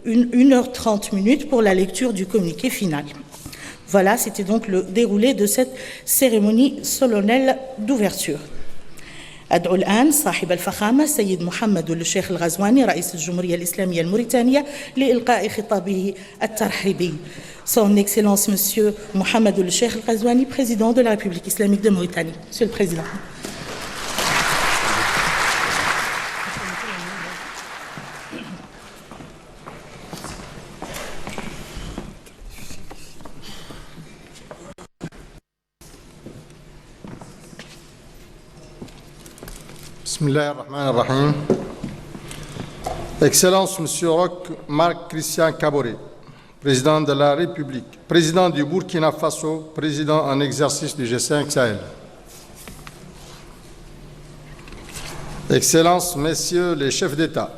1h30 pour la lecture du communiqué final. Voilà, c'était donc le déroulé de cette cérémonie solennelle d'ouverture. أدعو الآن صاحب الفخامة السيد محمد الشيخ الغزواني رئيس الجمهورية الإسلامية الموريتانية لإلقاء خطابه الترحيبي. Son Excellence Monsieur Mohamed el-Sheikh al-Ghazouani, président de la République islamique de Mauritanie. Monsieur le Président. Bismillahirrahmanirrahim. Excellence Monsieur Roch Marc Christian Kaboré, président de la République, président du Burkina Faso, président en exercice du G5 Sahel. Excellences, Messieurs les chefs d'État,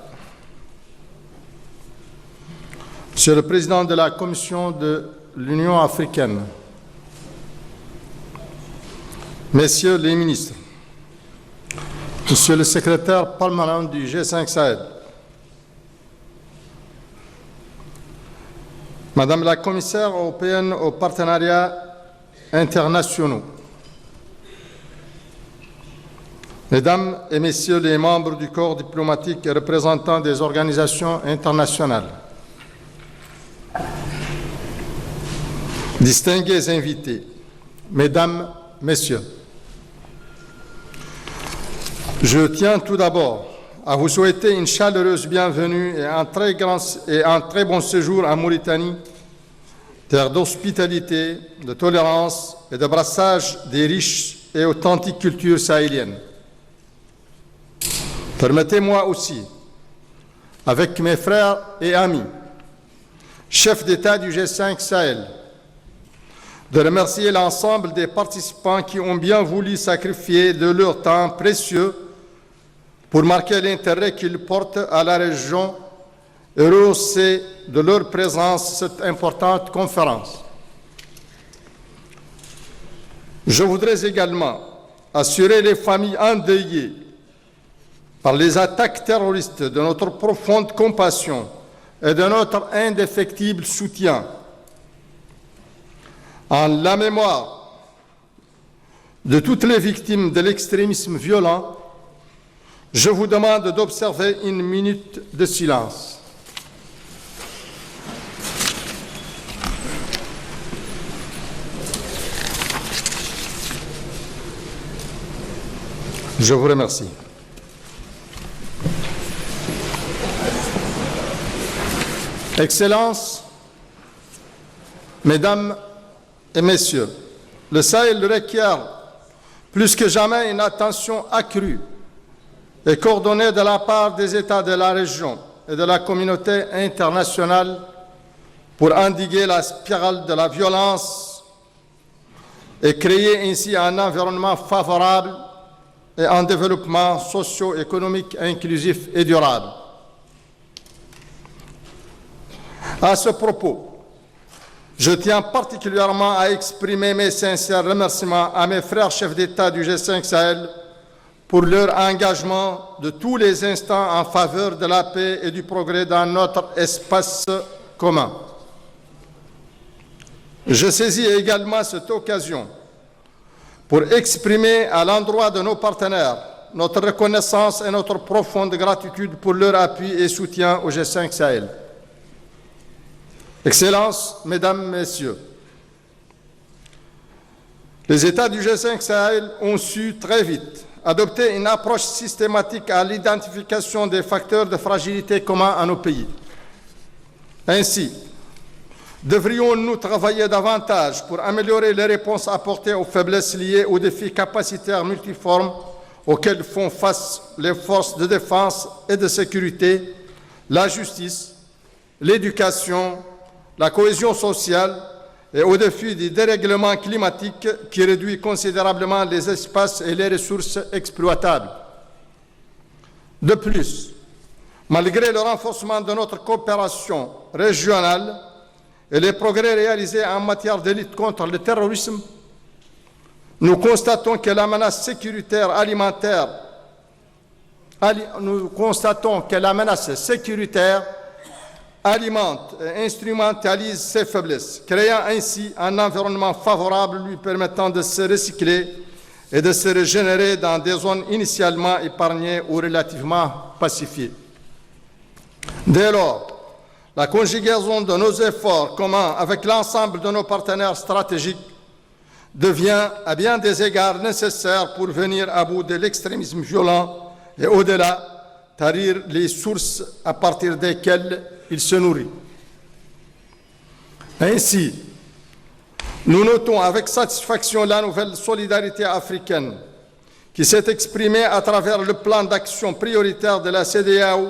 Monsieur le Président de la Commission de l'Union africaine, Messieurs les ministres, Monsieur le secrétaire permanent du G5 Sahel, Madame la commissaire européenne aux partenariats internationaux, Mesdames et Messieurs les membres du corps diplomatique et représentants des organisations internationales, distingués invités, Mesdames, Messieurs, je tiens tout d'abord à vous souhaiter une chaleureuse bienvenue et un très bon séjour en Mauritanie, terre d'hospitalité, de tolérance et de brassage des riches et authentiques cultures sahéliennes. Permettez-moi aussi, avec mes frères et amis, chefs d'État du G5 Sahel, de remercier l'ensemble des participants qui ont bien voulu sacrifier de leur temps précieux pour marquer l'intérêt qu'ils portent à la région et rehausser de leur présence cette importante conférence. Je voudrais également assurer les familles endeuillées par les attaques terroristes de notre profonde compassion et de notre indéfectible soutien. En la mémoire de toutes les victimes de l'extrémisme violent, je vous demande d'observer une minute de silence. Je vous remercie. Excellences, Mesdames et Messieurs, le Sahel requiert plus que jamais une attention accrue et coordonnée de la part des États de la région et de la communauté internationale pour endiguer la spirale de la violence et créer ainsi un environnement favorable et un développement socio-économique inclusif et durable. À ce propos, je tiens particulièrement à exprimer mes sincères remerciements à mes frères chefs d'État du G5 Sahel pour leur engagement de tous les instants en faveur de la paix et du progrès dans notre espace commun. Je saisis également cette occasion pour exprimer à l'endroit de nos partenaires notre reconnaissance et notre profonde gratitude pour leur appui et soutien au G5 Sahel. Excellences, Mesdames, Messieurs, les États du G5 Sahel ont su très vite adopter une approche systématique à l'identification des facteurs de fragilité communs à nos pays. Ainsi, devrions-nous travailler davantage pour améliorer les réponses apportées aux faiblesses liées aux défis capacitaires multiformes auxquels font face les forces de défense et de sécurité, la justice, l'éducation, la cohésion sociale et aux défis du dérèglement climatique qui réduit considérablement les espaces et les ressources exploitables. De plus, malgré le renforcement de notre coopération régionale et les progrès réalisés en matière de lutte contre le terrorisme, nous constatons que la menace sécuritaire alimentaire, alimente et instrumentalise ses faiblesses, créant ainsi un environnement favorable lui permettant de se recycler et de se régénérer dans des zones initialement épargnées ou relativement pacifiées. Dès lors, la conjugaison de nos efforts communs avec l'ensemble de nos partenaires stratégiques devient à bien des égards nécessaire pour venir à bout de l'extrémisme violent et au-delà, tarir les sources à partir desquelles il se nourrit. Ainsi, nous notons avec satisfaction la nouvelle solidarité africaine qui s'est exprimée à travers le plan d'action prioritaire de la CEDEAO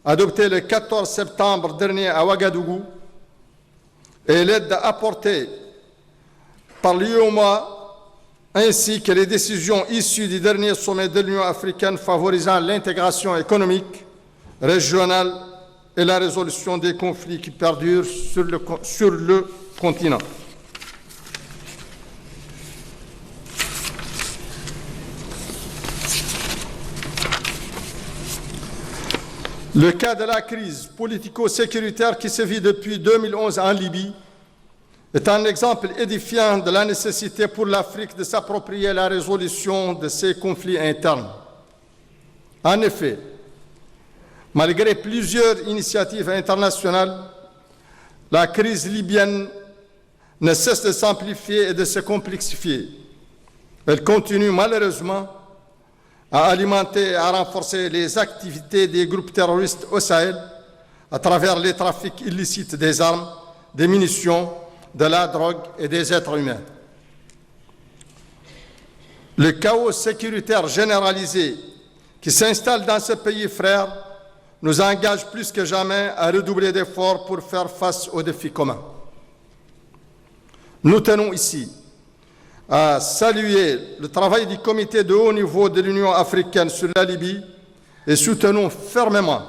adopté le 14 septembre dernier à Ouagadougou et l'aide apportée par l'UEMOA ainsi que les décisions issues du dernier sommet de l'Union africaine favorisant l'intégration économique, régionale et la résolution des conflits qui perdurent sur le continent. Le cas de la crise politico-sécuritaire qui sévit depuis 2011 en Libye est un exemple édifiant de la nécessité pour l'Afrique de s'approprier la résolution de ces conflits internes. En effet, malgré plusieurs initiatives internationales, la crise libyenne ne cesse de s'amplifier et de se complexifier. Elle continue malheureusement à alimenter et à renforcer les activités des groupes terroristes au Sahel à travers les trafics illicites des armes, des munitions, de la drogue et des êtres humains. Le chaos sécuritaire généralisé qui s'installe dans ce pays frère nous engage plus que jamais à redoubler d'efforts pour faire face aux défis communs. Nous tenons ici à saluer le travail du comité de haut niveau de l'Union africaine sur la Libye et soutenons fermement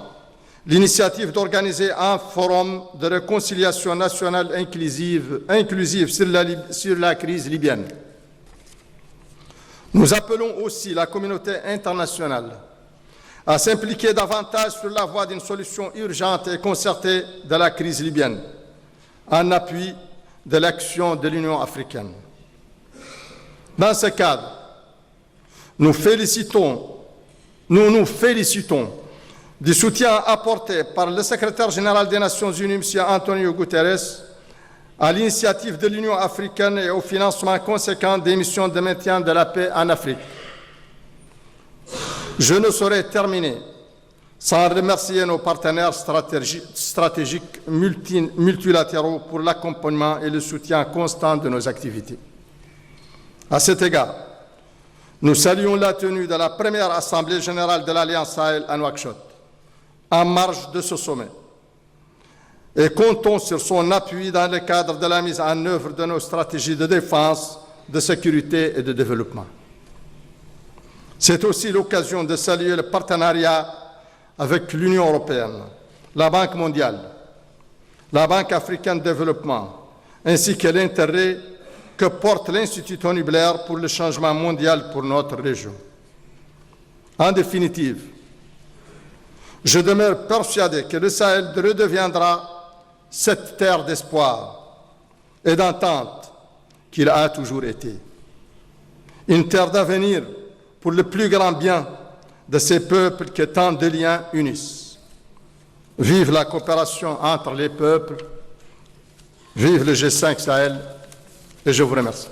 l'initiative d'organiser un forum de réconciliation nationale inclusive sur la crise libyenne. Nous appelons aussi la communauté internationale à s'impliquer davantage sur la voie d'une solution urgente et concertée de la crise libyenne, en appui de l'action de l'Union africaine. Dans ce cadre, nous nous félicitons du soutien apporté par le secrétaire général des Nations Unies, M. Antonio Guterres, à l'initiative de l'Union africaine et au financement conséquent des missions de maintien de la paix en Afrique. Je ne saurais terminer sans remercier nos partenaires stratégiques multilatéraux pour l'accompagnement et le soutien constant de nos activités. À cet égard, nous saluons la tenue de la première Assemblée générale de l'Alliance Sahel à Nouakchott, en marge de ce sommet, et comptons sur son appui dans le cadre de la mise en œuvre de nos stratégies de défense, de sécurité et de développement. C'est aussi l'occasion de saluer le partenariat avec l'Union européenne, la Banque mondiale, la Banque africaine de développement, ainsi que l'intérêt que porte l'Institut Tony Blair pour le changement mondial pour notre région. En définitive, je demeure persuadé que le Sahel redeviendra cette terre d'espoir et d'entente qu'il a toujours été. Une terre d'avenir pour le plus grand bien de ces peuples que tant de liens unissent. Vive la coopération entre les peuples, vive le G5 Sahel, et je vous remercie.